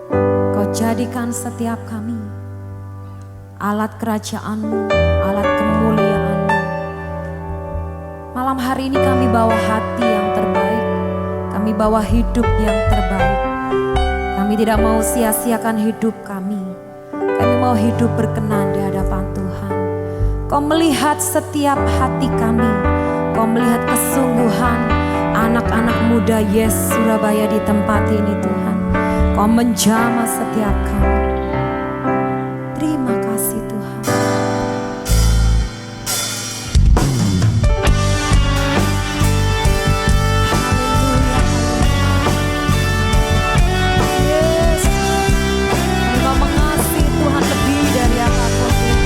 Kau jadikan setiap kami alat kerajaan-Mu, alat kemuliaan-Mu. Malam hari ini kami bawa hati yang terbaik, kami bawa hidup yang terbaik. Kami tidak mau sia-siakan hidup kami. Kami mau hidup berkenan di hadapan Tuhan. Kau melihat setiap hati kami. Kau melihat kesungguhan anak-anak muda Yes Surabaya di tempat ini Tuhan. Kau menjamah setiap kami. Terima kasih Tuhan. Yes. Kau mengasihi Tuhan lebih dari apapun Tuhan.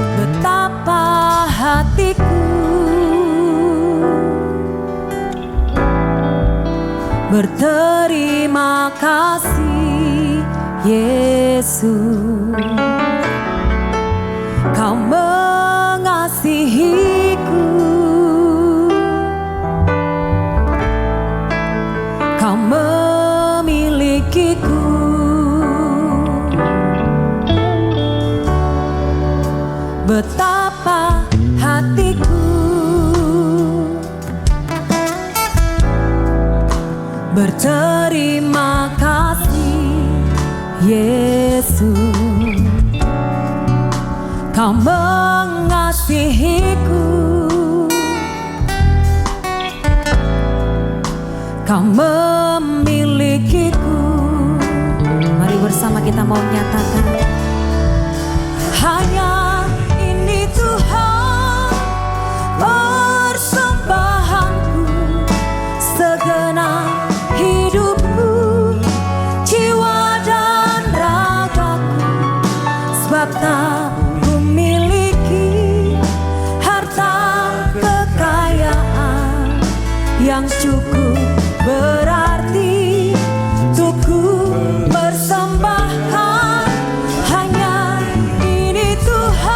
Betapa hatiku berterima kasih Yesus, Kau mengasihiku, Kau memilikiku. Betapa hatiku berterima kasih Yesus, Kau mengasihiku, Kau memilikiku. Mari bersama kita mau menyatakan hanya Tuhan persembahanku, segenap hidupku, jiwa dan ragaku, sebab tak memiliki harta kekayaan yang cukup berarti untuk ku persembahkan. Hanya ini Tuhan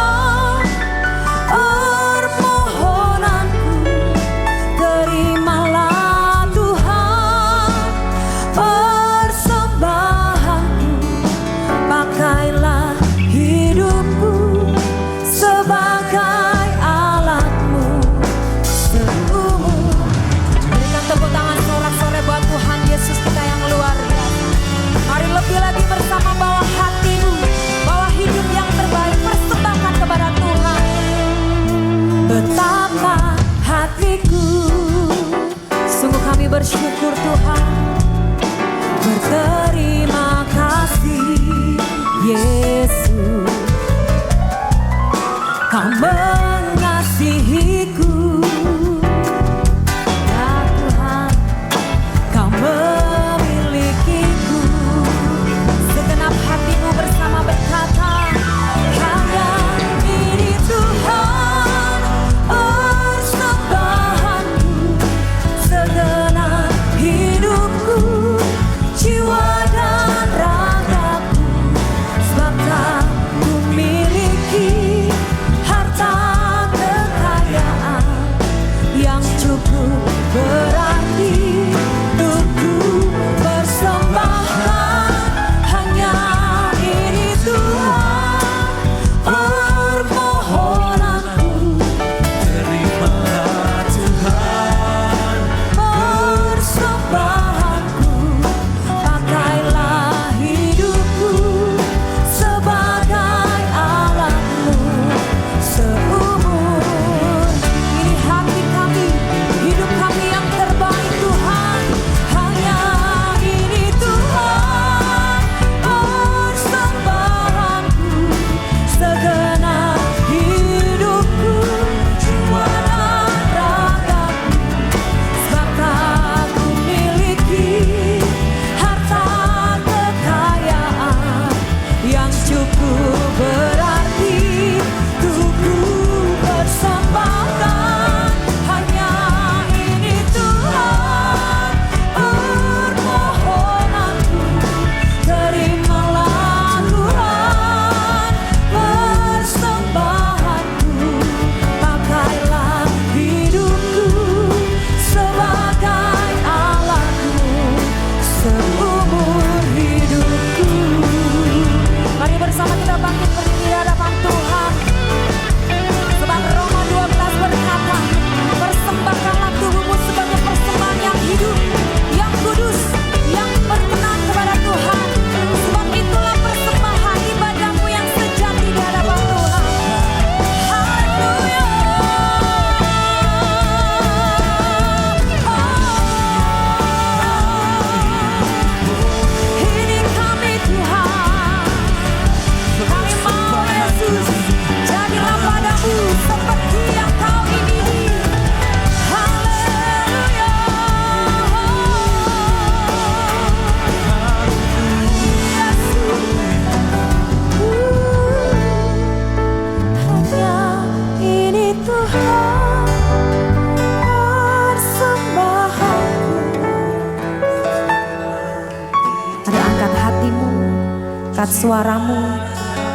angkat suaramu,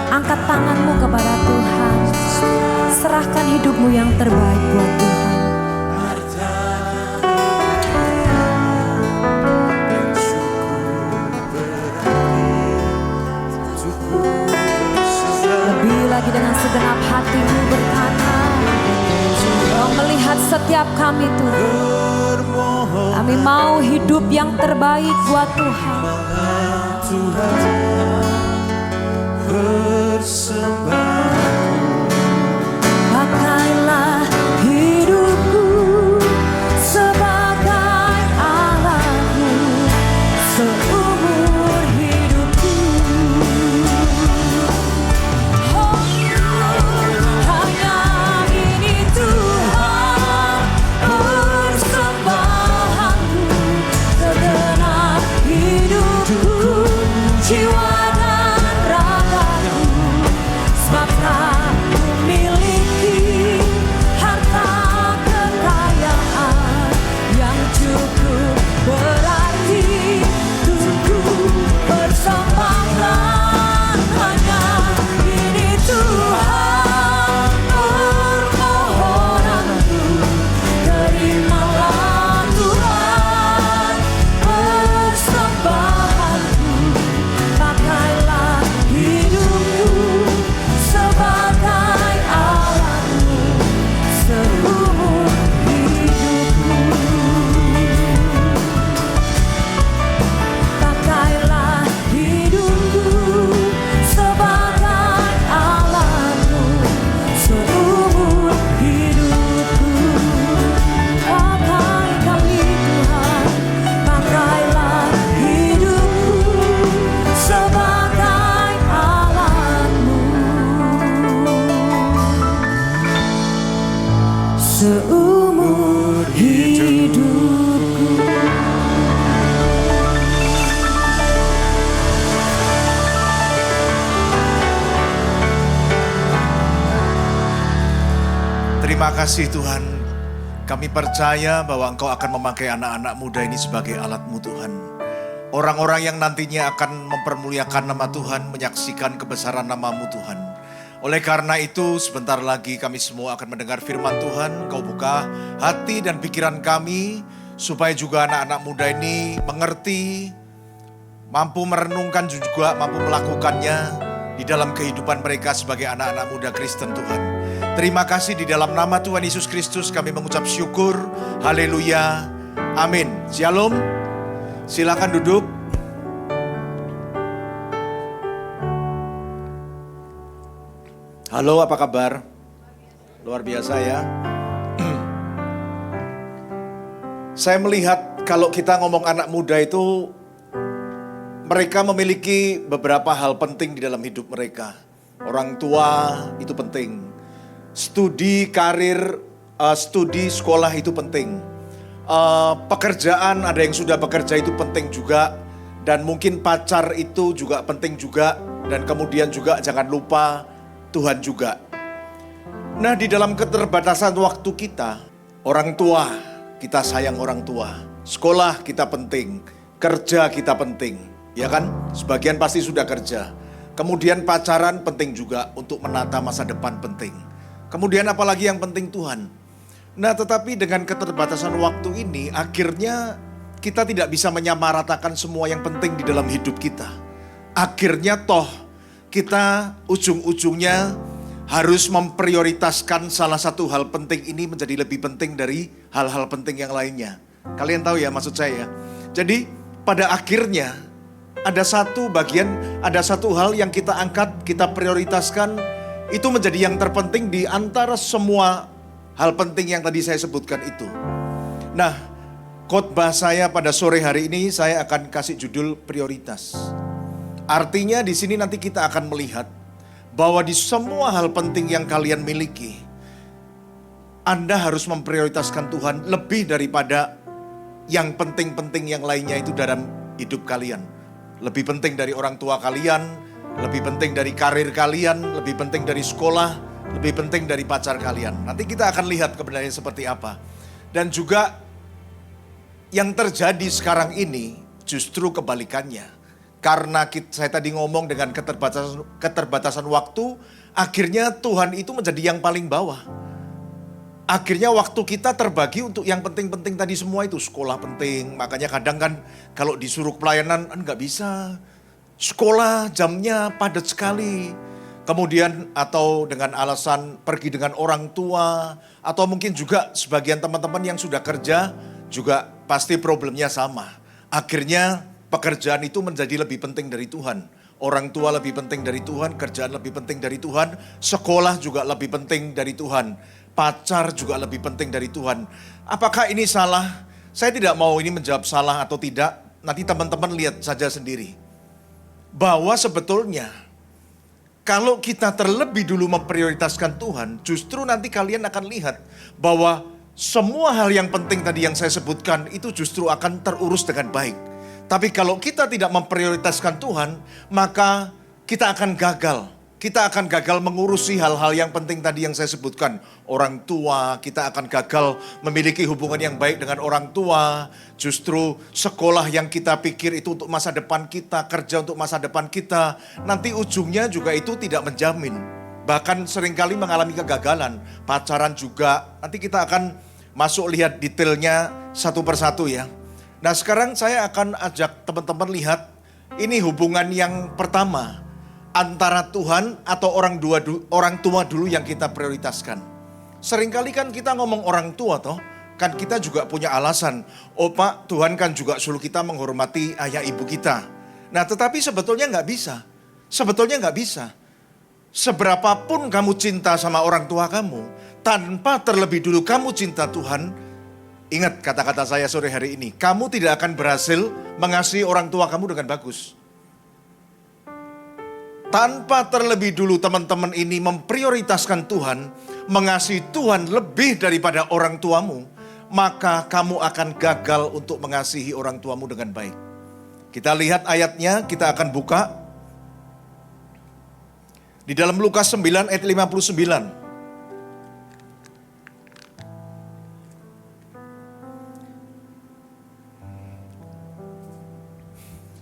angkat tanganmu kepada Tuhan. Serahkan hidupmu yang terbaik buat Tuhan. Lebih lagi dengan segenap hatimu berkata, Kau melihat setiap kami Tuhan. Kami mau hidup yang terbaik buat Tuhan. Pakailah hidupku sebagai alatmu seumur hidupku. Oh, hanya ini Tuhan persembahanku, segenap hidupku, jiwa dan ragaku, sebab tak memiliki harta kekayaan yang cukup berarti untuk persembahkan. Hanya ini Tuhan permohonanku, terimalah Tuhan persembahanku. Pakailah hidupku sebagai alatmu seumur hidupku. Pakailah hidupku sebagai alatmu seumur hidupku. Pakai kami Tuhan, pakailah hidupku sebagai alatmu seumur hidupku. Terima kasih Tuhan, kami percaya bahwa Engkau akan memakai anak-anak muda ini sebagai alat-Mu Tuhan. Orang-orang yang nantinya akan mempermuliakan nama Tuhan, menyaksikan kebesaran nama-Mu Tuhan. Oleh karena itu sebentar lagi kami semua akan mendengar firman Tuhan. Kau buka hati dan pikiran kami supaya juga anak-anak muda ini mengerti, mampu merenungkan juga mampu melakukannya di dalam kehidupan mereka sebagai anak-anak muda Kristen Tuhan. Terima kasih di dalam nama Tuhan Yesus Kristus kami mengucap syukur. Haleluya. Amin. Shalom. Silakan duduk. Halo, apa kabar? Luar biasa ya. Saya melihat kalau kita ngomong anak muda itu, mereka memiliki beberapa hal penting di dalam hidup mereka. Orang tua itu penting. Studi, karir, studi, sekolah itu penting. Pekerjaan, ada yang sudah bekerja itu penting juga. Dan mungkin pacar itu juga penting juga. Dan kemudian juga jangan lupa Tuhan juga. Nah, di dalam keterbatasan waktu kita, orang tua, kita sayang orang tua. Sekolah kita penting, kerja kita penting, ya kan? Sebagian pasti sudah kerja. Kemudian pacaran penting juga untuk menata masa depan penting. Kemudian apalagi yang penting Tuhan. Nah, tetapi dengan keterbatasan waktu ini, akhirnya kita tidak bisa menyamaratakan semua yang penting di dalam hidup kita. Akhirnya toh kita ujung-ujungnya harus memprioritaskan salah satu hal penting ini menjadi lebih penting dari hal-hal penting yang lainnya. Kalian tahu ya maksud saya? Jadi pada akhirnya ada satu bagian, ada satu hal yang kita angkat, kita prioritaskan, itu menjadi yang terpenting di antara semua hal penting yang tadi saya sebutkan itu. Nah, khotbah saya pada sore hari ini saya akan kasih judul prioritas. Artinya di sini nanti kita akan melihat bahwa di semua hal penting yang kalian miliki, Anda harus memprioritaskan Tuhan lebih daripada yang penting-penting yang lainnya itu dalam hidup kalian. Lebih penting dari orang tua kalian, lebih penting dari karir kalian, lebih penting dari sekolah, lebih penting dari pacar kalian. Nanti kita akan lihat kebenarannya seperti apa. Dan juga yang terjadi sekarang ini justru kebalikannya. Karena saya tadi ngomong dengan keterbatasan waktu, akhirnya Tuhan itu menjadi yang paling bawah. Akhirnya waktu kita terbagi untuk yang penting-penting tadi semua itu. Sekolah penting, makanya kadang kan kalau disuruh pelayanan nggak bisa. Sekolah jamnya padat sekali. Kemudian atau dengan alasan pergi dengan orang tua. Atau mungkin juga sebagian teman-teman yang sudah kerja juga pasti problemnya sama. Akhirnya pekerjaan itu menjadi lebih penting dari Tuhan. Orang tua lebih penting dari Tuhan, kerjaan lebih penting dari Tuhan, sekolah juga lebih penting dari Tuhan, pacar juga lebih penting dari Tuhan. Apakah ini salah? Saya tidak mau ini menjawab salah atau tidak, nanti teman-teman lihat saja sendiri. Bahwa sebetulnya kalau kita terlebih dulu memprioritaskan Tuhan, justru nanti kalian akan lihat bahwa semua hal yang penting tadi yang saya sebutkan itu justru akan terurus dengan baik. Tapi kalau kita tidak memprioritaskan Tuhan, maka kita akan gagal. Kita akan gagal mengurusi hal-hal yang penting tadi yang saya sebutkan. Orang tua, kita akan gagal memiliki hubungan yang baik dengan orang tua. Justru sekolah yang kita pikir itu untuk masa depan kita, kerja untuk masa depan kita. Nanti ujungnya juga itu tidak menjamin. Bahkan seringkali mengalami kegagalan. Pacaran juga, nanti kita akan masuk lihat detailnya satu persatu ya. Nah sekarang saya akan ajak teman-teman lihat ini hubungan yang pertama antara Tuhan atau orang tua dulu yang kita prioritaskan. Seringkali kan kita ngomong orang tua toh, kan kita juga punya alasan. Oh Pak, Tuhan kan juga suruh kita menghormati ayah ibu kita. Nah tetapi sebetulnya nggak bisa. Sebetulnya nggak bisa. Seberapapun kamu cinta sama orang tua kamu, tanpa terlebih dulu kamu cinta Tuhan. Ingat kata-kata saya sore hari ini, kamu tidak akan berhasil mengasihi orang tua kamu dengan bagus. Tanpa terlebih dulu teman-teman ini memprioritaskan Tuhan, mengasihi Tuhan lebih daripada orang tuamu, maka kamu akan gagal untuk mengasihi orang tuamu dengan baik. Kita lihat ayatnya, kita akan buka. Di dalam Lukas 9 ayat 59.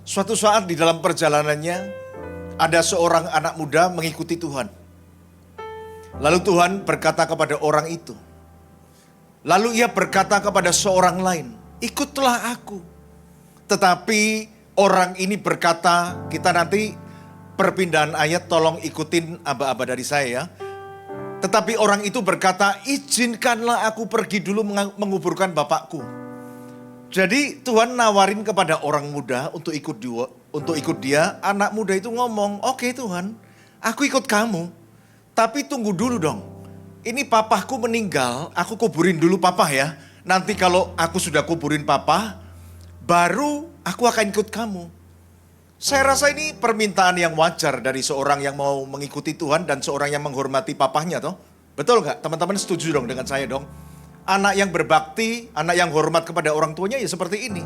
Suatu saat di dalam perjalanannya, ada seorang anak muda mengikuti Tuhan. Lalu Tuhan berkata kepada orang itu. Lalu ia berkata kepada seorang lain, ikutlah aku. Tetapi orang ini berkata, kita nanti perpindahan ayat tolong ikutin aba-aba dari saya ya. Tetapi orang itu berkata, izinkanlah aku pergi dulu menguburkan bapakku. Jadi Tuhan nawarin kepada orang muda untuk ikut dia. Anak muda itu ngomong, oke Tuhan, aku ikut kamu. Tapi tunggu dulu dong. Ini papahku meninggal, aku kuburin dulu papa ya. Nanti kalau aku sudah kuburin papa, baru aku akan ikut kamu. Saya rasa ini permintaan yang wajar dari seorang yang mau mengikuti Tuhan dan seorang yang menghormati papahnya toh. Betul gak? Teman-teman setuju dong dengan saya dong. Anak yang berbakti, anak yang hormat kepada orang tuanya ya seperti ini.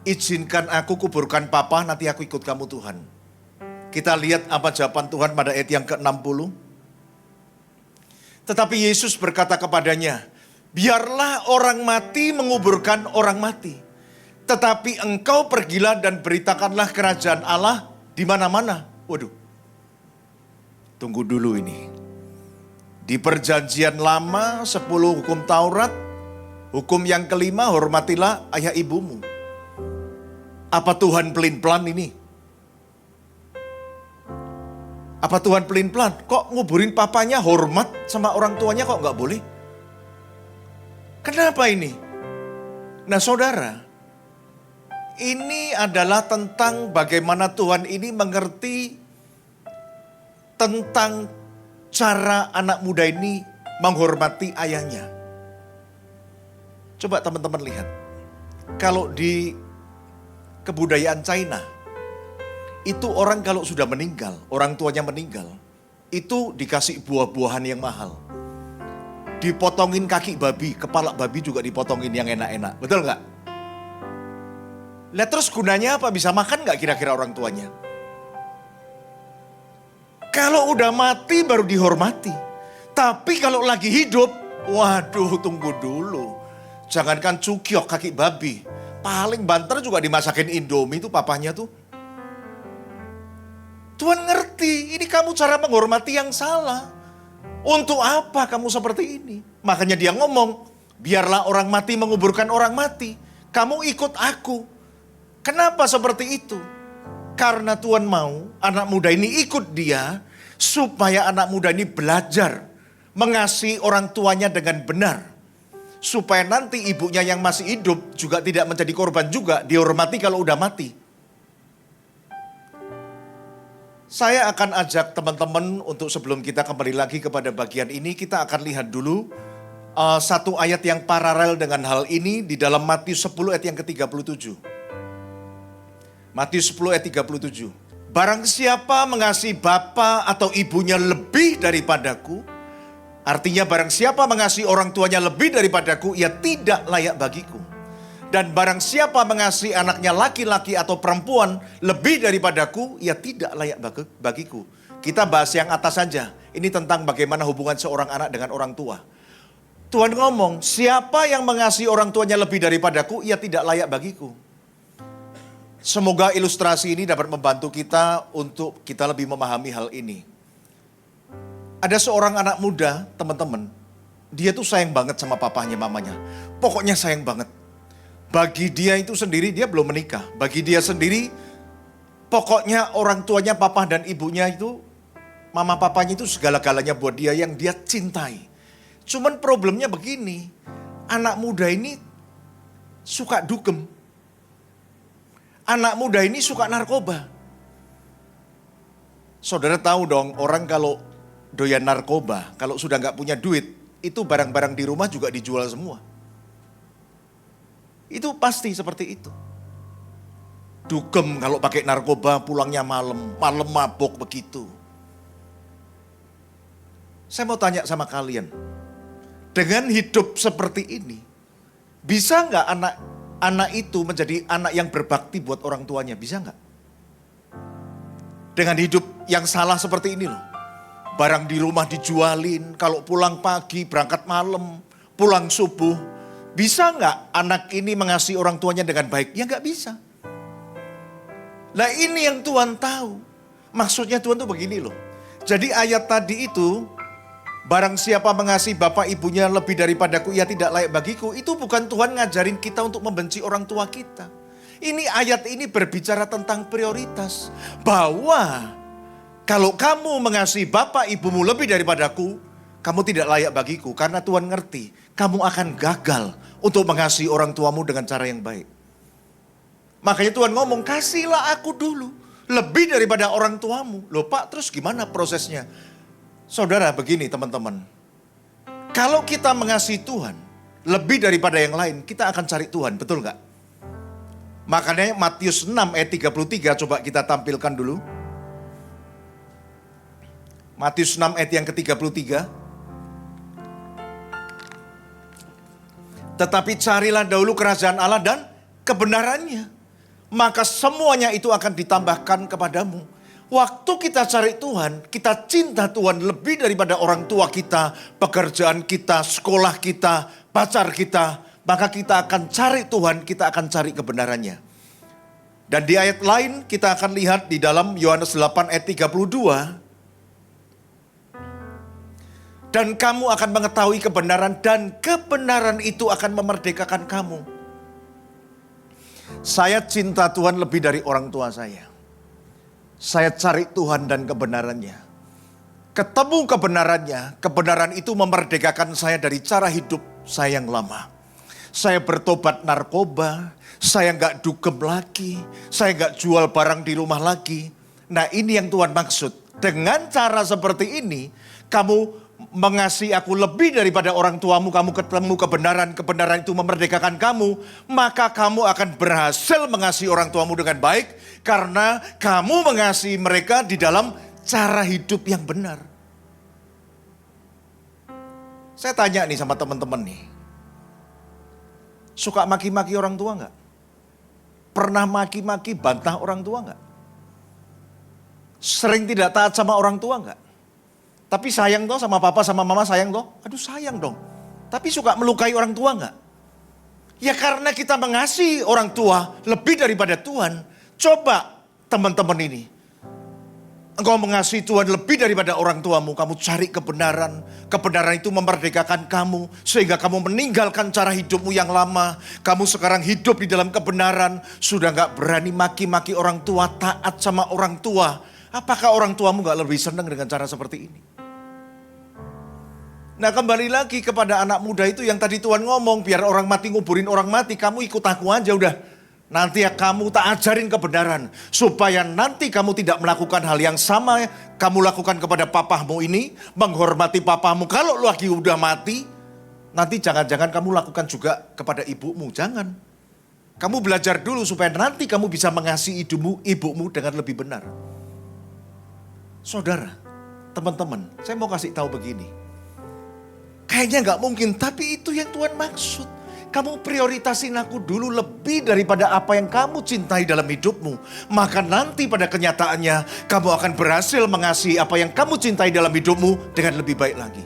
Izinkan aku kuburkan papa, nanti aku ikut kamu Tuhan. Kita lihat apa jawaban Tuhan pada ayat yang ke-60. Tetapi Yesus berkata kepadanya, biarlah orang mati menguburkan orang mati. Tetapi engkau pergilah dan beritakanlah kerajaan Allah di mana-mana. Waduh, tunggu dulu ini. Di perjanjian lama 10 hukum Taurat, hukum yang kelima hormatilah ayah ibumu. Apa Tuhan pelin-pelan ini? Apa Tuhan pelin-pelan? Kok nguburin papanya hormat sama orang tuanya kok nggak boleh? Kenapa ini? Nah saudara, ini adalah tentang bagaimana Tuhan ini mengerti tentang cara anak muda ini menghormati ayahnya. Coba teman-teman lihat. Kalau di kebudayaan China, itu orang kalau sudah meninggal, orang tuanya meninggal, itu dikasih buah-buahan yang mahal. Dipotongin kaki babi, kepala babi juga dipotongin yang enak-enak. Betul nggak? Lihat terus gunanya apa? Bisa makan nggak kira-kira orang tuanya? Kalau udah mati baru dihormati. Tapi kalau lagi hidup, waduh tunggu dulu. Jangankan cukyok kaki babi. Paling banter juga dimasakin Indomie tuh papanya tuh. Tuhan ngerti, ini kamu cara menghormati yang salah. Untuk apa kamu seperti ini? Makanya dia ngomong, biarlah orang mati menguburkan orang mati. Kamu ikut aku. Kenapa seperti itu? Karena Tuhan mau anak muda ini ikut dia, supaya anak muda ini belajar mengasihi orang tuanya dengan benar. Supaya nanti ibunya yang masih hidup juga tidak menjadi korban juga, dihormati kalau udah mati. Saya akan ajak teman-teman untuk sebelum kita kembali lagi kepada bagian ini, kita akan lihat dulu satu ayat yang paralel dengan hal ini di dalam Matius 10 ayat yang ke-37. Matius 10 ayat 37. Barang siapa mengasihi bapa atau ibunya lebih daripadaku, artinya barang siapa mengasihi orang tuanya lebih daripadaku, ia tidak layak bagiku. Dan barang siapa mengasihi anaknya laki-laki atau perempuan lebih daripadaku, ia tidak layak bagiku. Kita bahas yang atas saja. Ini tentang bagaimana hubungan seorang anak dengan orang tua. Tuhan ngomong, siapa yang mengasihi orang tuanya lebih daripadaku, ia tidak layak bagiku. Semoga ilustrasi ini dapat membantu kita untuk kita lebih memahami hal ini. Ada seorang anak muda, teman-teman. Dia tuh sayang banget sama papahnya, mamanya. Pokoknya sayang banget. Bagi dia itu sendiri, dia belum menikah. Bagi dia sendiri, pokoknya orang tuanya, papa dan ibunya itu, mama papanya itu segala-galanya buat dia yang dia cintai. Cuman problemnya begini, anak muda ini suka dugem. Anak muda ini suka narkoba. Saudara tahu dong, orang kalau doyan narkoba, kalau sudah nggak punya duit, itu barang-barang di rumah juga dijual semua. Itu pasti seperti itu. Dugem kalau pakai narkoba pulangnya malam mabok begitu. Saya mau tanya sama kalian, dengan hidup seperti ini, bisa nggak anak itu menjadi anak yang berbakti buat orang tuanya? Bisa nggak? Dengan hidup yang salah seperti ini loh. Barang di rumah dijualin, kalau pulang pagi berangkat malam, pulang subuh. Bisa nggak anak ini mengasihi orang tuanya dengan baik? Ya nggak bisa. Nah ini yang Tuhan tahu. Maksudnya Tuhan tuh begini loh. Jadi ayat tadi itu, barang siapa mengasihi bapak ibunya lebih daripadaku, ia tidak layak bagiku. Itu bukan Tuhan ngajarin kita untuk membenci orang tua kita. Ini ayat ini berbicara tentang prioritas. Bahwa kalau kamu mengasihi bapak ibumu lebih daripadaku, kamu tidak layak bagiku. Karena Tuhan ngerti, kamu akan gagal untuk mengasihi orang tuamu dengan cara yang baik. Makanya Tuhan ngomong, kasihlah aku dulu. Lebih daripada orang tuamu. Loh Pak, terus gimana prosesnya? Saudara, begini teman-teman. Kalau kita mengasihi Tuhan, lebih daripada yang lain, kita akan cari Tuhan, betul nggak? Makanya Matius 6 ayat 33, coba kita tampilkan dulu. Matius 6 ayat yang ke-33. Tetapi carilah dahulu kerajaan Allah dan kebenarannya. Maka semuanya itu akan ditambahkan kepadamu. Waktu kita cari Tuhan, kita cinta Tuhan lebih daripada orang tua kita, pekerjaan kita, sekolah kita, pacar kita. Maka kita akan cari Tuhan, kita akan cari kebenarannya. Dan di ayat lain kita akan lihat di dalam Yohanes 8 ayat 32. Dan kamu akan mengetahui kebenaran dan kebenaran itu akan memerdekakan kamu. Saya cinta Tuhan lebih dari orang tua saya. Saya cari Tuhan dan kebenarannya. Ketemu kebenarannya, kebenaran itu memerdekakan saya dari cara hidup saya yang lama. Saya bertobat narkoba, saya nggak dugem lagi, saya nggak jual barang di rumah lagi. Nah ini yang Tuhan maksud. Dengan cara seperti ini, kamu mengasihi aku lebih daripada orang tuamu, kamu ketemu kebenaran, kebenaran itu memerdekakan kamu, maka kamu akan berhasil mengasihi orang tuamu dengan baik, karena kamu mengasihi mereka di dalam cara hidup yang benar. Saya tanya nih sama teman-teman nih, suka maki-maki orang tua nggak? Pernah maki-maki, bantah orang tua nggak? Sering tidak taat sama orang tua nggak? Tapi sayang toh sama papa sama mama, sayang toh? Aduh sayang dong. Tapi suka melukai orang tua enggak? Ya karena kita mengasihi orang tua lebih daripada Tuhan. Coba teman-teman ini. Engkau mengasihi Tuhan lebih daripada orang tuamu. Kamu cari kebenaran. Kebenaran itu memerdekakan kamu. Sehingga kamu meninggalkan cara hidupmu yang lama. Kamu sekarang hidup di dalam kebenaran. Sudah gak berani maki-maki orang tua. Taat sama orang tua. Apakah orang tuamu gak lebih senang dengan cara seperti ini? Nah, kembali lagi kepada anak muda itu yang tadi Tuhan ngomong. Biar orang mati nguburin orang mati. Kamu ikut aku aja udah. Nanti ya kamu tak ajarin kebenaran. Supaya nanti kamu tidak melakukan hal yang sama. Kamu lakukan kepada papamu ini. Menghormati papamu. Kalau lu lagi udah mati. Nanti jangan-jangan kamu lakukan juga kepada ibumu. Jangan. Kamu belajar dulu supaya nanti kamu bisa mengasihi ibumu dengan lebih benar. Saudara, teman-teman, saya mau kasih tahu begini. Kayaknya gak mungkin, tapi itu yang Tuhan maksud. Kamu prioritasin aku dulu lebih daripada apa yang kamu cintai dalam hidupmu. Maka nanti pada kenyataannya kamu akan berhasil mengasihi apa yang kamu cintai dalam hidupmu dengan lebih baik lagi.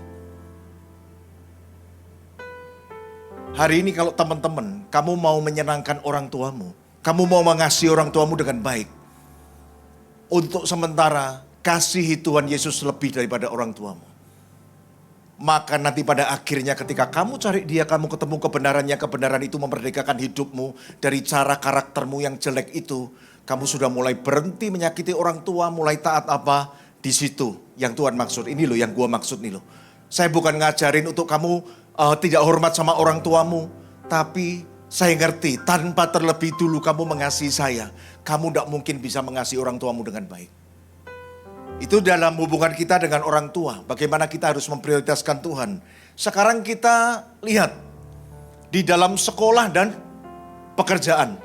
Hari ini kalau teman-teman, kamu mau menyenangkan orang tuamu. Kamu mau mengasihi orang tuamu dengan baik. Untuk sementara, kasihi Tuhan Yesus lebih daripada orang tuamu. Maka nanti pada akhirnya ketika kamu cari dia, kamu ketemu kebenarannya, kebenaran itu memerdekakan hidupmu dari cara karaktermu yang jelek itu. Kamu sudah mulai berhenti menyakiti orang tua, mulai taat apa? Di situ yang Tuhan maksud. Ini loh yang gua maksud nih loh. Saya bukan ngajarin untuk kamu tidak hormat sama orang tuamu. Tapi saya ngerti tanpa terlebih dulu kamu mengasihi saya. Kamu tidak mungkin bisa mengasihi orang tuamu dengan baik. Itu dalam hubungan kita dengan orang tua. Bagaimana kita harus memprioritaskan Tuhan. Sekarang kita lihat. Di dalam sekolah dan pekerjaan.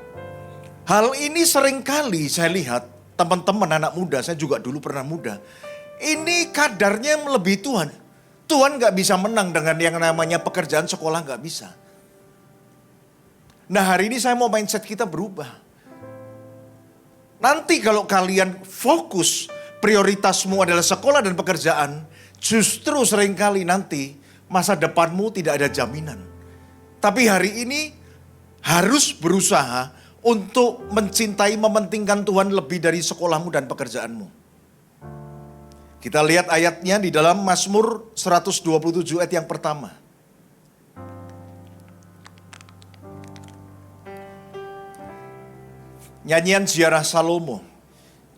Hal ini seringkali saya lihat. Teman-teman anak muda. Saya juga dulu pernah muda. Ini kadarnya melebihi Tuhan. Tuhan gak bisa menang dengan yang namanya pekerjaan, sekolah gak bisa. Nah, hari ini saya mau mindset kita berubah. Nanti kalau kalian fokus prioritasmu adalah sekolah dan pekerjaan, justru seringkali nanti masa depanmu tidak ada jaminan. Tapi hari ini harus berusaha untuk mencintai, mementingkan Tuhan lebih dari sekolahmu dan pekerjaanmu. Kita lihat ayatnya di dalam Mazmur 127 ayat yang pertama. Nyanyian Ziarah Salomo.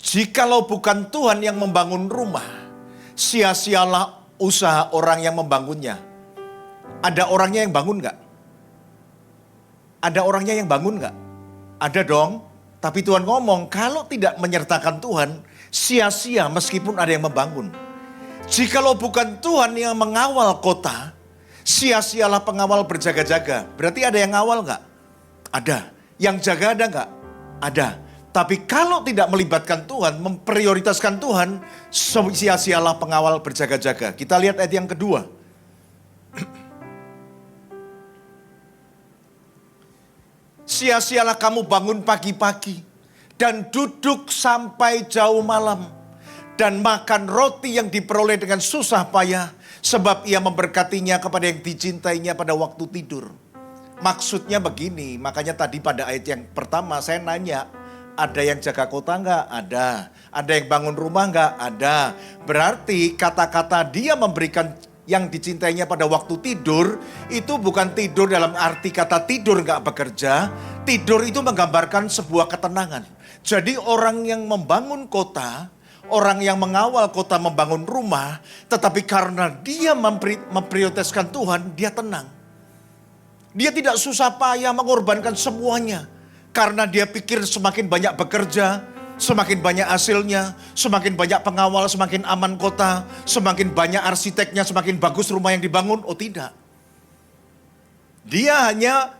Jikalau bukan Tuhan yang membangun rumah, sia-sialah usaha orang yang membangunnya. Ada orangnya yang bangun gak? Ada orangnya yang bangun gak? Ada dong. Tapi Tuhan ngomong, kalau tidak menyertakan Tuhan, sia-sia meskipun ada yang membangun. Jikalau bukan Tuhan yang mengawal kota, sia-sialah pengawal berjaga-jaga. Berarti ada yang ngawal gak? Ada. Yang jaga ada gak? Ada. Tapi kalau tidak melibatkan Tuhan, memprioritaskan Tuhan, sia-sialah pengawal berjaga-jaga. Kita lihat ayat yang kedua. Sia-sialah kamu bangun pagi-pagi dan duduk sampai jauh malam dan makan roti yang diperoleh dengan susah payah, sebab ia memberkatinya kepada yang dicintainya pada waktu tidur. Maksudnya begini, makanya tadi pada ayat yang pertama saya nanya, ada yang jaga kota enggak? Ada. Ada yang bangun rumah enggak? Ada. Berarti kata-kata dia memberikan yang dicintainya pada waktu tidur, itu bukan tidur dalam arti kata tidur enggak bekerja. Tidur itu menggambarkan sebuah ketenangan. Jadi orang yang membangun kota, orang yang mengawal kota membangun rumah, tetapi karena dia memprioritaskan Tuhan, dia tenang. Dia tidak susah payah mengorbankan semuanya. Karena dia pikir semakin banyak bekerja, semakin banyak hasilnya, semakin banyak pengawal, semakin aman kota, semakin banyak arsiteknya, semakin bagus rumah yang dibangun. Oh tidak. Dia hanya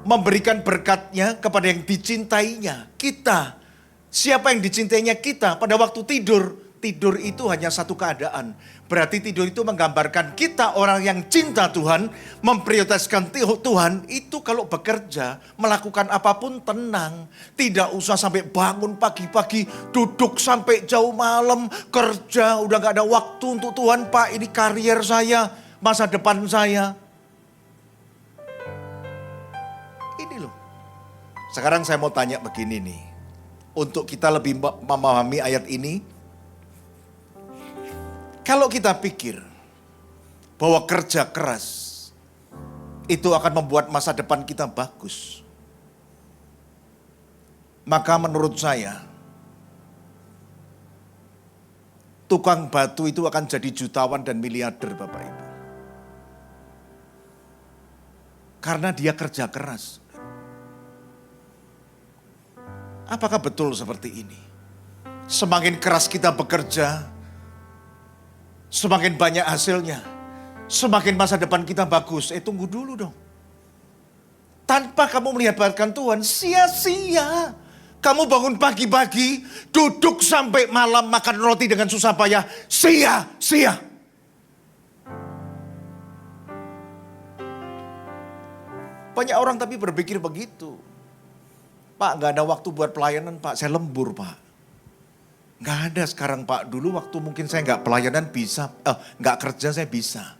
memberikan berkatnya kepada yang dicintainya. Kita, siapa yang dicintainya kita pada waktu tidur. Tidur itu hanya satu keadaan. Berarti tidur itu menggambarkan kita orang yang cinta Tuhan, memprioritaskan Tuhan, itu kalau bekerja, melakukan apapun tenang. Tidak usah sampai bangun pagi-pagi, duduk sampai jauh malam, kerja, udah gak ada waktu untuk Tuhan. Pak, ini karier saya, masa depan saya. Ini loh. Sekarang saya mau tanya begini nih. Untuk kita lebih memahami ayat ini, Kalau kita pikir bahwa kerja keras itu akan membuat masa depan kita bagus, maka menurut saya, tukang batu itu akan jadi jutawan dan miliarder Bapak Ibu. Karena dia kerja keras. Apakah betul seperti ini? Semakin keras kita bekerja, semakin banyak hasilnya. Semakin masa depan kita bagus. Tunggu dulu dong. Tanpa kamu melibatkan Tuhan, sia-sia. Kamu bangun pagi-pagi, duduk sampai malam makan roti dengan susah payah, sia-sia. Banyak orang tapi berpikir begitu. Pak, gak ada waktu buat pelayanan Pak, saya lembur Pak. Gak ada sekarang Pak, dulu waktu mungkin saya gak pelayanan bisa, gak kerja saya bisa.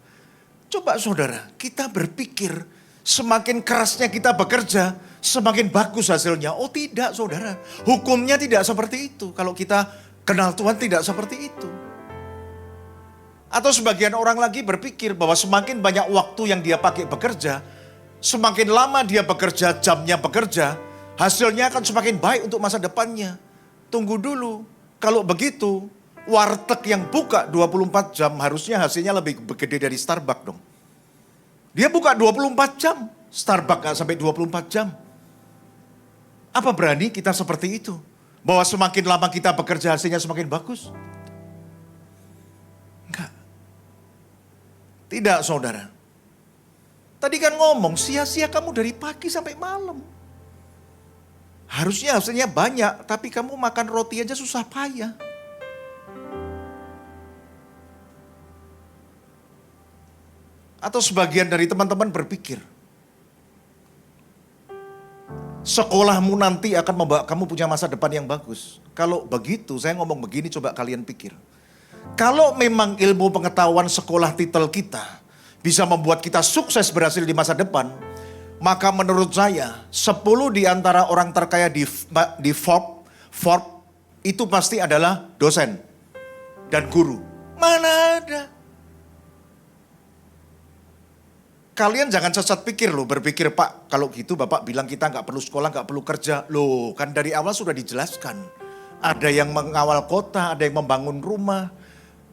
Coba saudara, kita berpikir semakin kerasnya kita bekerja, semakin bagus hasilnya. Oh tidak saudara, hukumnya tidak seperti itu. Kalau kita kenal Tuhan tidak seperti itu. Atau sebagian orang lagi berpikir bahwa semakin banyak waktu yang dia pakai bekerja, semakin lama dia bekerja, jamnya bekerja, hasilnya akan semakin baik untuk masa depannya. Tunggu dulu, kalau begitu warteg yang buka 24 jam harusnya hasilnya lebih gede dari Starbucks dong. Dia buka 24 jam, Starbucks gak sampai 24 jam. Apa berani kita seperti itu? Bahwa semakin lama kita bekerja hasilnya semakin bagus? Enggak. Tidak saudara. Tadi kan ngomong sia-sia kamu dari pagi sampai malam. Harusnya hasilnya banyak, tapi kamu makan roti aja susah payah. Atau sebagian dari teman-teman berpikir, sekolahmu nanti akan membawa kamu punya masa depan yang bagus. Kalau begitu, saya ngomong begini, coba kalian pikir. Kalau memang ilmu pengetahuan sekolah titel kita bisa membuat kita sukses berhasil di masa depan, maka menurut saya 10 di antara orang terkaya di Forbes itu pasti adalah dosen dan guru. Mana ada? Kalian jangan sesat pikir loh, berpikir Pak kalau gitu Bapak bilang kita gak perlu sekolah, gak perlu kerja. Loh kan dari awal sudah dijelaskan. Ada yang mengawal kota, ada yang membangun rumah.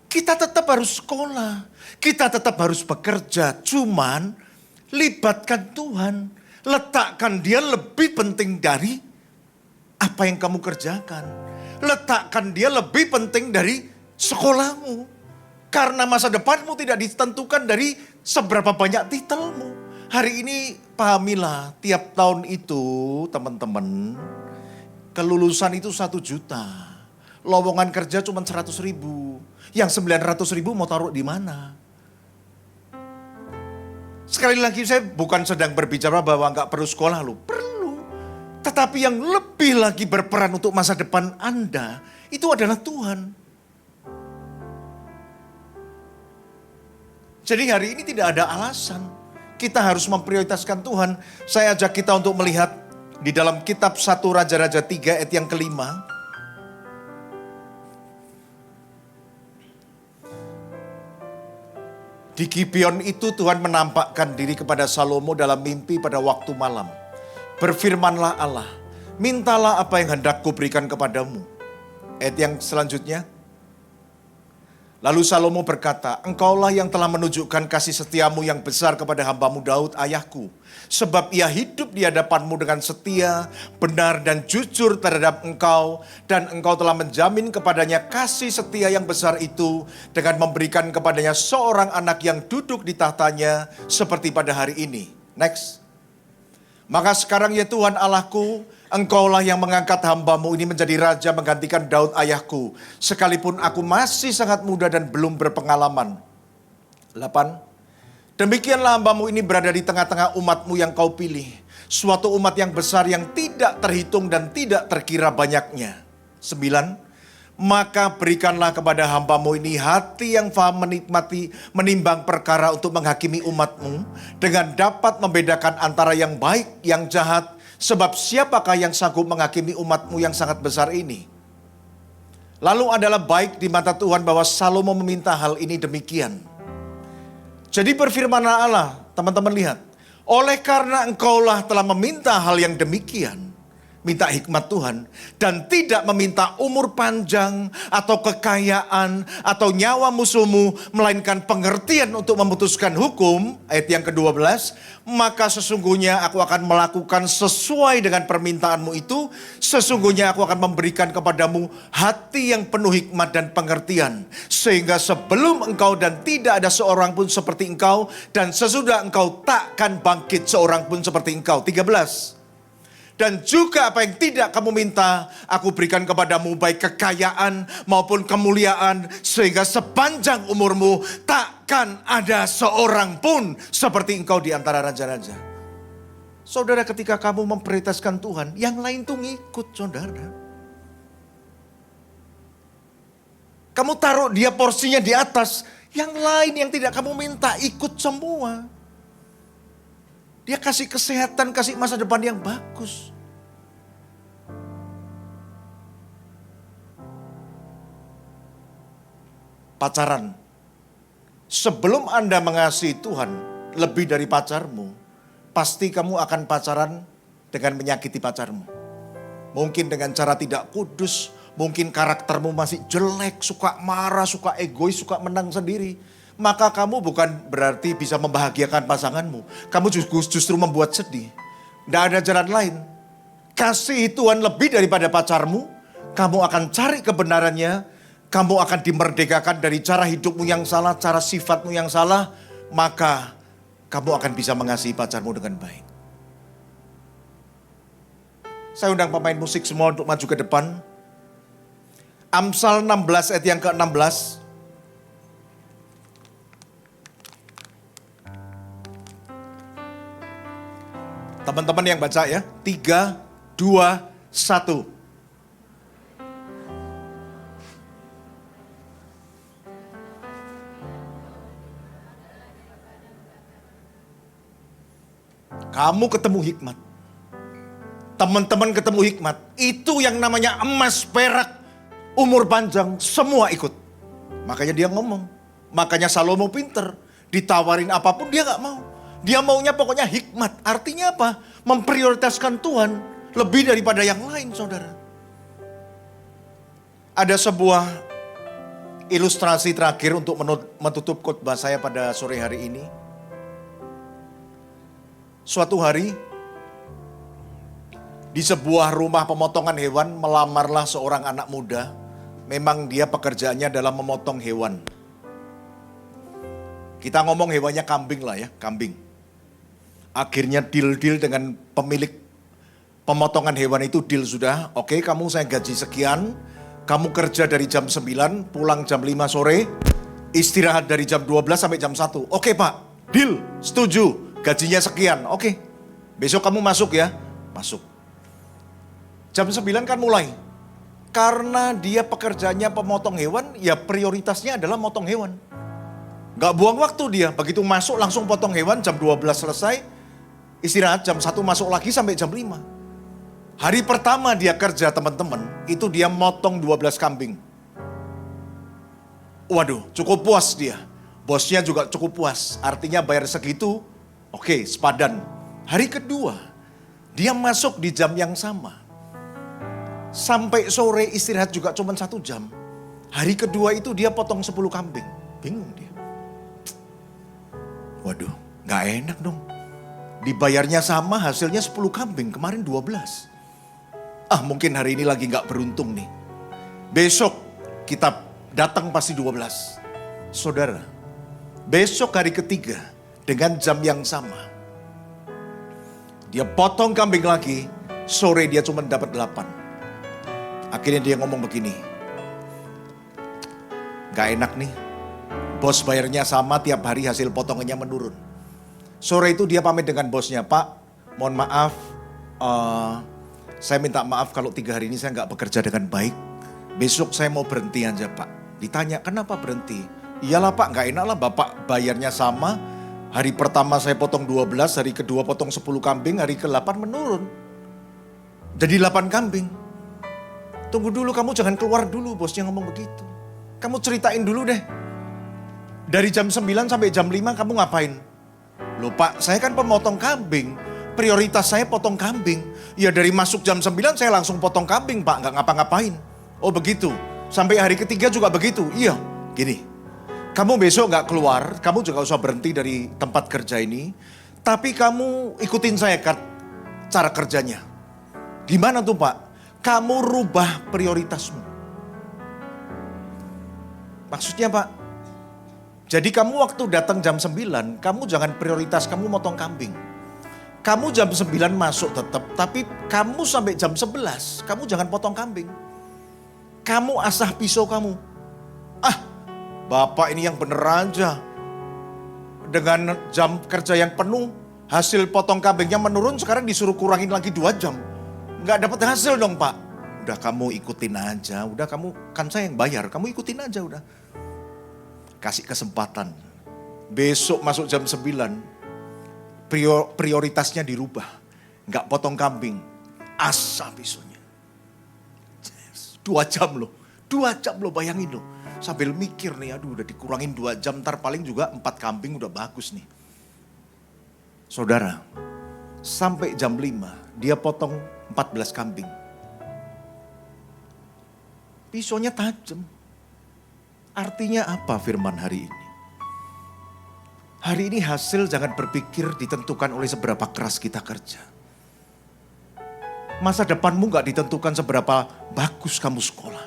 Kita tetap harus sekolah, kita tetap harus bekerja. Cuman libatkan Tuhan, letakkan dia lebih penting dari apa yang kamu kerjakan. Letakkan dia lebih penting dari sekolahmu. Karena masa depanmu tidak ditentukan dari seberapa banyak titelmu. Hari ini pahamilah, tiap tahun itu teman-teman, kelulusan itu 1 juta. Lowongan kerja cuma 100 ribu. Yang 900 ribu mau taruh di mana? Sekali lagi saya bukan sedang berbicara bahwa nggak perlu sekolah loh. Perlu. Tetapi yang lebih lagi berperan untuk masa depan Anda, itu adalah Tuhan. Jadi hari ini tidak ada alasan. Kita harus memprioritaskan Tuhan. Saya ajak kita untuk melihat di dalam kitab 1 Raja-Raja 3 ayat yang kelima. Di Gibeon itu Tuhan menampakkan diri kepada Salomo dalam mimpi pada waktu malam. Berfirmanlah Allah, mintalah apa yang hendak kuberikan kepadamu. Ayat yang selanjutnya. Lalu Salomo berkata, engkaulah yang telah menunjukkan kasih setiamu yang besar kepada hambamu Daud ayahku. Sebab ia hidup di hadapanmu dengan setia, benar dan jujur terhadap engkau. Dan engkau telah menjamin kepadanya kasih setia yang besar itu dengan memberikan kepadanya seorang anak yang duduk di tahtanya seperti pada hari ini. Next. Maka sekarang ya Tuhan Allahku, engkaulah yang mengangkat hambamu ini menjadi raja menggantikan Daud ayahku. Sekalipun aku masih sangat muda dan belum berpengalaman. 8. Demikianlah hambamu ini berada di tengah-tengah umatmu yang kau pilih. Suatu umat yang besar yang tidak terhitung dan tidak terkira banyaknya. 9. Maka berikanlah kepada hambamu ini hati yang faham menikmati, menimbang perkara untuk menghakimi umatmu. Dengan dapat membedakan antara yang baik, yang jahat. Sebab siapakah yang sanggup menghakimi umatmu yang sangat besar ini? Lalu adalah baik di mata Tuhan bahwa Salomo meminta hal ini demikian. Jadi berfirmanlah Allah, teman-teman lihat. Oleh karena engkaulah telah meminta hal yang demikian, minta hikmat Tuhan, dan tidak meminta umur panjang atau kekayaan atau nyawa musuhmu, melainkan pengertian untuk memutuskan hukum, ayat yang ke-12, maka sesungguhnya aku akan melakukan sesuai dengan permintaanmu itu, sesungguhnya aku akan memberikan kepadamu hati yang penuh hikmat dan pengertian, sehingga sebelum engkau dan tidak ada seorang pun seperti engkau, dan sesudah engkau takkan bangkit seorang pun seperti engkau. 13. Dan juga apa yang tidak kamu minta, aku berikan kepadamu baik kekayaan maupun kemuliaan, sehingga sepanjang umurmu takkan ada seorang pun seperti engkau di antara raja-raja. Saudara, ketika kamu memprioritaskan Tuhan, yang lain tuh ngikut, saudara. Kamu taruh dia porsinya di atas, yang lain yang tidak kamu minta ikut semua. Dia kasih kesehatan, kasih masa depan yang bagus. Pacaran. Sebelum Anda mengasihi Tuhan lebih dari pacarmu, pasti kamu akan pacaran dengan menyakiti pacarmu. Mungkin dengan cara tidak kudus, mungkin karaktermu masih jelek, suka marah, suka egois, suka menang sendiri. Maka kamu bukan berarti bisa membahagiakan pasanganmu. Kamu justru membuat sedih. Tidak ada jalan lain. Kasih Tuhan lebih daripada pacarmu. Kamu akan cari kebenarannya. Kamu akan dimerdekakan dari cara hidupmu yang salah, cara sifatmu yang salah. Maka kamu akan bisa mengasihi pacarmu dengan baik. Saya undang pemain musik semua untuk maju ke depan. Amsal 16 ayat yang ke-16. Teman-teman yang baca ya. 3, 2, 1. Kamu ketemu hikmat. Teman-teman ketemu hikmat. Itu yang namanya emas, perak, umur panjang, semua ikut. Makanya dia ngomong. Makanya Salomo pinter. Ditawarin apapun dia gak mau. Dia maunya pokoknya hikmat. Artinya apa? Memprioritaskan Tuhan lebih daripada yang lain, saudara. Ada sebuah ilustrasi terakhir untuk menutup khotbah saya pada sore hari ini. Suatu hari, di sebuah rumah pemotongan hewan melamarlah seorang anak muda. Memang dia pekerjaannya adalah memotong hewan. Kita ngomong hewannya kambing lah ya, kambing. Akhirnya deal-deal dengan pemilik pemotongan hewan itu, deal sudah. Oke, kamu saya gaji sekian, kamu kerja dari jam 9, pulang jam 5 sore, istirahat dari jam 12 sampai jam 1. Oke Pak, deal, setuju, gajinya sekian. Oke, besok kamu masuk ya, masuk. Jam 9 kan mulai. Karena dia pekerjaannya pemotong hewan, ya prioritasnya adalah motong hewan. Gak buang waktu dia, begitu masuk langsung potong hewan, jam 12 selesai, istirahat jam 1 masuk lagi sampai jam 5. Hari pertama dia kerja teman-teman, itu dia motong 12 kambing. Waduh, cukup puas dia. Bosnya juga cukup puas, artinya bayar segitu, oke, sepadan. Hari kedua, dia masuk di jam yang sama. Sampai sore istirahat juga cuma 1 jam. Hari kedua itu dia potong 10 kambing. Bingung dia. Waduh, gak enak dong. Dibayarnya sama, hasilnya 10 kambing, kemarin 12. Mungkin hari ini lagi gak beruntung nih. Besok kita datang pasti 12. Saudara, besok hari ketiga dengan jam yang sama. Dia potong kambing lagi, sore dia cuma dapat 8. Akhirnya dia ngomong begini. Gak enak nih. Bos bayarnya sama, tiap hari hasil potongannya menurun. Sore itu dia pamit dengan bosnya, Pak, mohon maaf, saya minta maaf kalau 3 hari ini saya nggak bekerja dengan baik. Besok saya mau berhenti aja Pak. Ditanya, kenapa berhenti? Iyalah Pak, nggak enak lah Bapak bayarnya sama. Hari pertama saya potong 12, hari kedua potong 10 kambing, hari ke-8 menurun. Jadi 8 kambing. Tunggu dulu, kamu jangan keluar dulu, bosnya ngomong begitu. Kamu ceritain dulu deh. Dari jam 9 sampai jam 5 kamu ngapain? Loh Pak, saya kan pemotong kambing. Prioritas saya potong kambing. Ya dari masuk jam 9 saya langsung potong kambing Pak, nggak ngapa-ngapain. Oh begitu, sampai hari ketiga juga begitu. Iya, gini. Kamu besok nggak keluar, kamu juga usah berhenti dari tempat kerja ini. Tapi kamu ikutin saya cara kerjanya. Gimana tuh Pak? Kamu rubah prioritasmu. Maksudnya Pak, jadi kamu waktu datang jam 9, kamu jangan prioritas kamu motong kambing. Kamu jam 9 masuk tetap, tapi kamu sampai jam 11, kamu jangan potong kambing. Kamu asah pisau kamu. Ah, Bapak ini yang bener aja. Dengan jam kerja yang penuh, hasil potong kambingnya menurun, sekarang disuruh kurangin lagi 2 jam. Nggak dapat hasil dong Pak. Udah kamu ikutin aja, udah kamu, kan saya yang bayar, kamu ikutin aja udah. Kasih kesempatan. Besok masuk jam 9, prioritasnya dirubah. Nggak potong kambing, asah pisaunya. 2 jam loh, 2 jam loh, bayangin loh. Sambil mikir nih, aduh udah dikurangin 2 jam, ntar paling juga 4 kambing udah bagus nih. Saudara, sampai jam 5 dia potong 14 kambing. Pisaunya tajam. Artinya apa firman hari ini? Hari ini hasil jangan berpikir ditentukan oleh seberapa keras kita kerja. Masa depanmu gak ditentukan seberapa bagus kamu sekolah.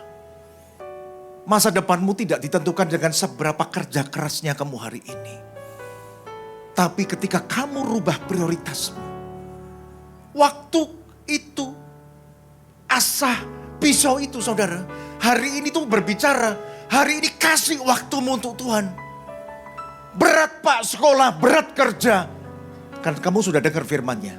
Masa depanmu tidak ditentukan dengan seberapa kerja kerasnya kamu hari ini. Tapi ketika kamu rubah prioritasmu, waktu itu, asah pisau itu saudara, hari ini tuh berbicara, hari ini kasih waktumu untuk Tuhan. Berat Pak sekolah, berat kerja. Kan kamu sudah dengar firman-Nya.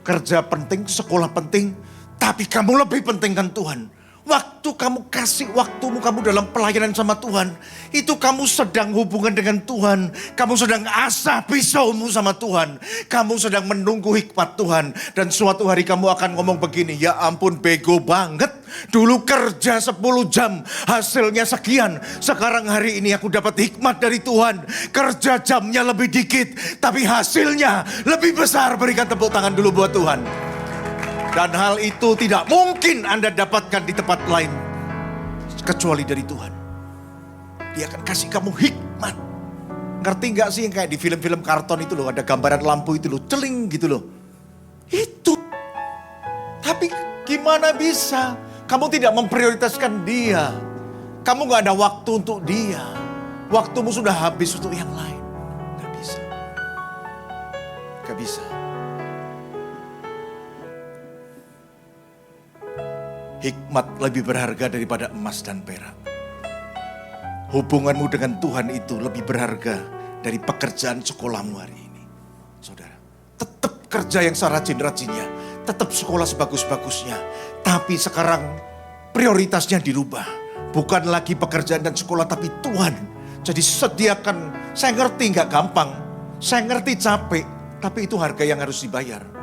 Kerja penting, sekolah penting, tapi kamu lebih pentingkan Tuhan. Waktu kamu kasih waktumu kamu dalam pelayanan sama Tuhan, itu kamu sedang hubungan dengan Tuhan. Kamu sedang asah pisaumu sama Tuhan. Kamu sedang menunggu hikmat Tuhan. Dan suatu hari kamu akan ngomong begini, ya ampun bego banget. Dulu kerja 10 jam, hasilnya sekian. Sekarang hari ini aku dapat hikmat dari Tuhan. Kerja jamnya lebih dikit, tapi hasilnya lebih besar. Berikan tepuk tangan dulu buat Tuhan. Dan hal itu tidak mungkin Anda dapatkan di tempat lain. Kecuali dari Tuhan. Dia akan kasih kamu hikmat. Ngerti gak sih yang kayak di film-film karton itu loh. Ada gambaran lampu itu loh. Celing gitu loh. Itu. Tapi gimana bisa. Kamu tidak memprioritaskan dia. Kamu gak ada waktu untuk dia. Waktumu sudah habis untuk yang lain. Gak bisa. Gak bisa. Hikmat lebih berharga daripada emas dan perak. Hubunganmu dengan Tuhan itu lebih berharga dari pekerjaan sekolahmu hari ini. Saudara, tetap kerja yang serajin-rajinnya, tetap sekolah sebagus-bagusnya. Tapi sekarang prioritasnya dirubah. Bukan lagi pekerjaan dan sekolah, tapi Tuhan. Jadi sediakan, saya ngerti gak gampang, saya ngerti capek, tapi itu harga yang harus dibayar.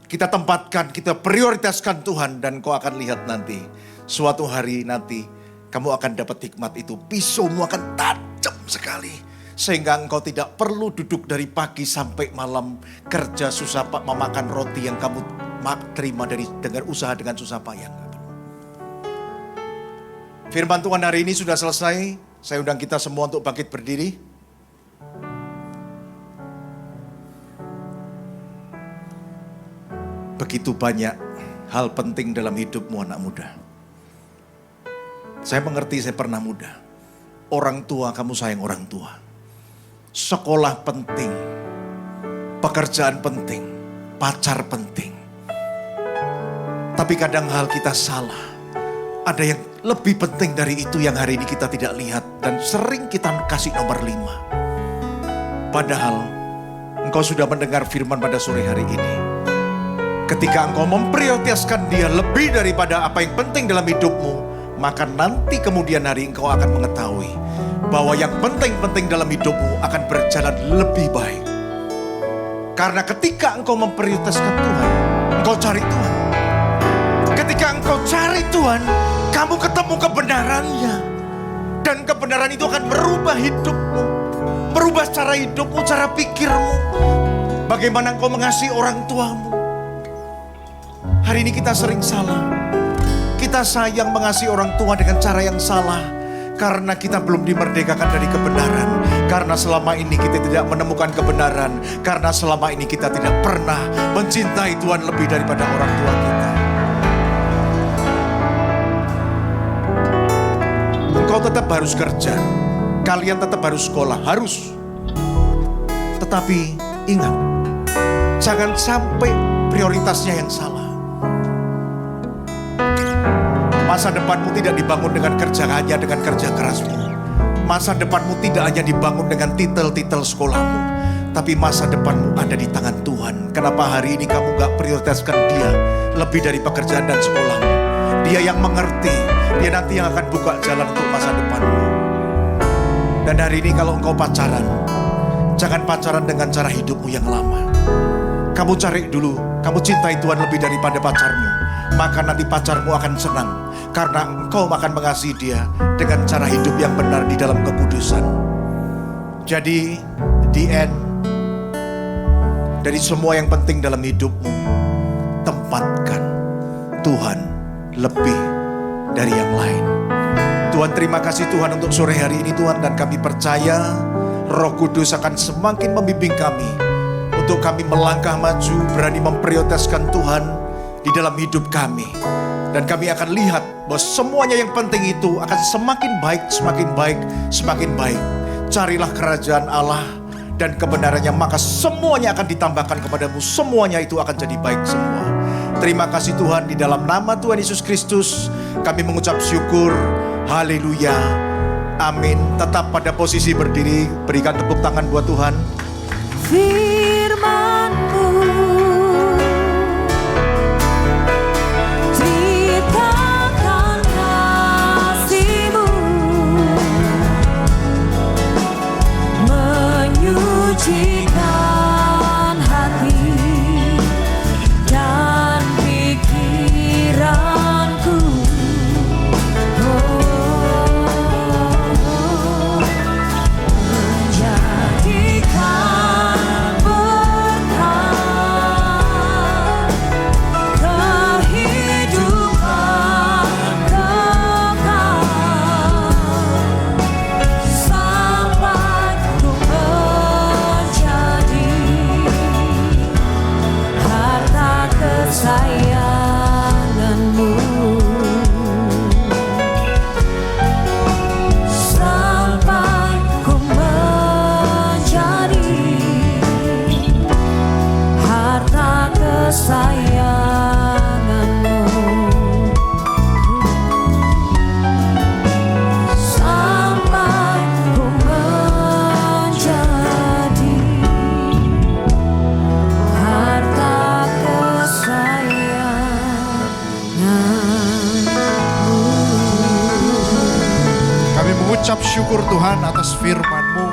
Kita tempatkan, kita prioritaskan Tuhan dan kau akan lihat nanti. Suatu hari nanti kamu akan dapat hikmat itu. Pisaumu akan tajam sekali. Sehingga engkau tidak perlu duduk dari pagi sampai malam. Kerja susah pak memakan roti yang kamu terima dengan usaha dengan susah payah. Firman Tuhan hari ini sudah selesai. Saya undang kita semua untuk bangkit berdiri. Begitu banyak hal penting dalam hidupmu anak muda. Saya mengerti, saya pernah muda. Orang tua, kamu sayang orang tua. Sekolah penting. Pekerjaan penting. Pacar penting. Tapi kadang hal kita salah. Ada yang lebih penting dari itu yang hari ini kita tidak lihat. Dan sering kita kasih nomor 5. Padahal engkau sudah mendengar firman pada sore hari ini. Ketika engkau memprioritaskan dia lebih daripada apa yang penting dalam hidupmu, maka nanti kemudian hari engkau akan mengetahui bahwa yang penting-penting dalam hidupmu akan berjalan lebih baik. Karena ketika engkau memprioritaskan Tuhan, engkau cari Tuhan. Ketika engkau engkau cari Tuhan, kamu ketemu kebenarannya. Dan kebenaran itu akan merubah hidupmu, merubah cara hidupmu, cara pikirmu. Bagaimana engkau mengasihi orang tuamu. Hari ini kita sering salah. Kita sayang mengasihi orang tua dengan cara yang salah. Karena kita belum dimerdekakan dari kebenaran. Karena selama ini kita tidak menemukan kebenaran. Karena selama ini kita tidak pernah mencintai Tuhan lebih daripada orang tua kita. Engkau tetap harus kerja. Kalian tetap harus sekolah, harus. Tetapi ingat, jangan sampai prioritasnya yang salah. Masa depanmu tidak dibangun dengan kerja hanya dengan kerja kerasmu. Masa depanmu tidak hanya dibangun dengan titel-titel sekolahmu. Tapi masa depanmu ada di tangan Tuhan. Kenapa hari ini kamu gak prioritaskan Dia lebih dari pekerjaan dan sekolahmu? Dia yang mengerti. Dia nanti yang akan buka jalan untuk masa depanmu. Dan hari ini kalau engkau pacaran, jangan pacaran dengan cara hidupmu yang lama. Kamu cari dulu, kamu cintai Tuhan lebih daripada pacarmu. Maka nanti pacarmu akan senang. Karena engkau akan mengasihi dia dengan cara hidup yang benar di dalam kekudusan. Jadi, the end, dari semua yang penting dalam hidupmu, tempatkan Tuhan lebih dari yang lain. Tuhan, terima kasih Tuhan untuk sore hari ini Tuhan. Dan kami percaya Roh Kudus akan semakin membimbing kami untuk kami melangkah maju, berani memprioritaskan Tuhan di dalam hidup kami. Dan kami akan lihat bahwa semuanya yang penting itu akan semakin baik, semakin baik, semakin baik. Carilah kerajaan Allah dan kebenarannya, maka semuanya akan ditambahkan kepadamu. Semuanya itu akan jadi baik semua. Terima kasih Tuhan, di dalam nama Tuhan Yesus Kristus kami mengucap syukur. Haleluya. Amin. Tetap pada posisi berdiri, berikan tepuk tangan buat Tuhan. Firman-Mu ceritakan kasih-Mu, menyucikan hati dan pikiranku. Menjadikan berkat kehidupan kekal, sampai ku menjadi harta kesayangan-Mu. Sampai ku menjadi harta kesayangan-Mu. Sampai ku menjadi harta kesayangan-Mu. Kami mengucap syukur Tuhan atas firman-Mu.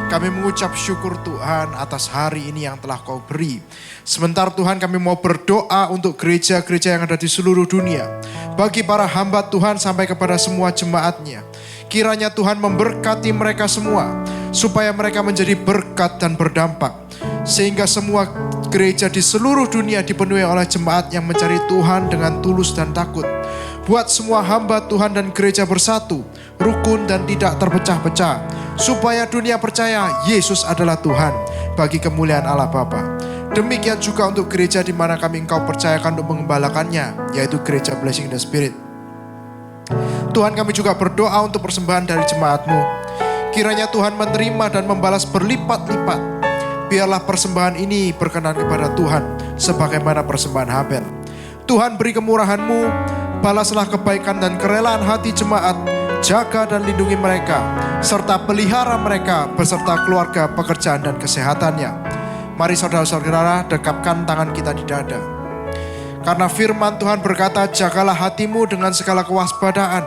Kami mengucap syukur Tuhan atas hari ini yang telah Kau beri. Sebentar Tuhan, kami mau berdoa untuk gereja-gereja yang ada di seluruh dunia. Bagi para hamba Tuhan sampai kepada semua jemaatnya. Kiranya Tuhan memberkati mereka semua, supaya mereka menjadi berkat dan berdampak. Sehingga semua gereja di seluruh dunia dipenuhi oleh jemaat yang mencari Tuhan dengan tulus dan takut. Buat semua hamba Tuhan dan gereja bersatu, rukun dan tidak terpecah-pecah, supaya dunia percaya Yesus adalah Tuhan bagi kemuliaan Allah Bapa. Demikian juga untuk gereja di mana kami Engkau percayakan untuk mengembalakannya, yaitu gereja Blessing the Spirit. Tuhan, kami juga berdoa untuk persembahan dari jemaat-Mu. Kiranya Tuhan menerima dan membalas berlipat-lipat. Biarlah persembahan ini berkenan kepada Tuhan sebagaimana persembahan Habel. Tuhan, beri kemurahan-Mu, balaslah kebaikan dan kerelaan hati jemaat, jaga dan lindungi mereka, serta pelihara mereka beserta keluarga, pekerjaan dan kesehatannya. Mari saudara-saudara, dekapkan tangan kita di dada. Karena firman Tuhan berkata, jagalah hatimu dengan segala kewaspadaan,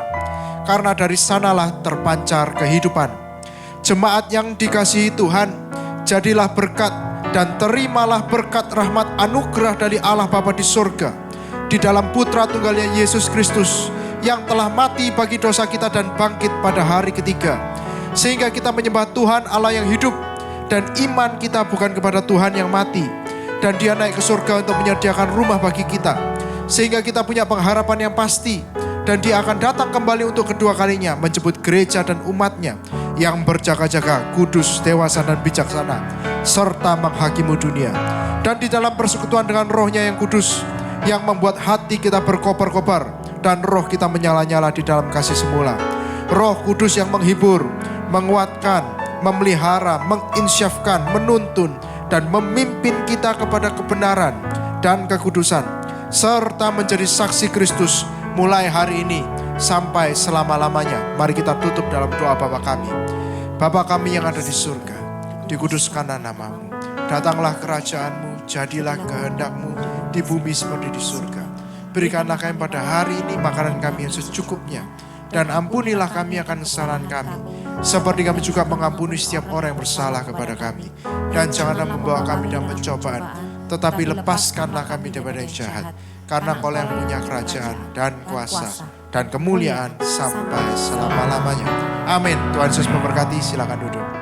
karena dari sanalah terpancar kehidupan. Jemaat yang dikasihi Tuhan, jadilah berkat dan terimalah berkat rahmat anugerah dari Allah Bapa di surga, di dalam putra tunggalnya Yesus Kristus yang telah mati bagi dosa kita dan bangkit pada hari ketiga. Sehingga kita menyembah Tuhan Allah yang hidup dan iman kita bukan kepada Tuhan yang mati. Dan dia naik ke surga untuk menyediakan rumah bagi kita. Sehingga kita punya pengharapan yang pasti. Dan dia akan datang kembali untuk kedua kalinya menjemput gereja dan umatnya yang berjaga-jaga, kudus, dewasa dan bijaksana, serta menghakimi dunia. Dan di dalam persekutuan dengan rohnya yang kudus, yang membuat hati kita berkobar-kobar dan roh kita menyala-nyala di dalam kasih semula. Roh Kudus yang menghibur, menguatkan, memelihara, menginsyafkan, menuntun, dan memimpin kita kepada kebenaran dan kekudusan, serta menjadi saksi Kristus mulai hari ini sampai selama-lamanya. Mari kita tutup dalam doa Bapa kami. Bapa kami yang ada di surga, dikuduskanlah namamu. Datanglah kerajaanmu, jadilah kehendak-mu di bumi seperti di surga. Berikanlah kami pada hari ini makanan kami yang secukupnya. Dan ampunilah kami akan kesalahan kami, seperti kami juga mengampuni setiap orang yang bersalah kepada kami. Dan janganlah membawa kami dalam pencobaan, tetapi lepaskanlah kami daripada yang jahat. Karena Kau yang punya kerajaan dan kuasa dan kemuliaan sampai selama-lamanya. Amin. Tuhan Yesus memberkati, silakan duduk.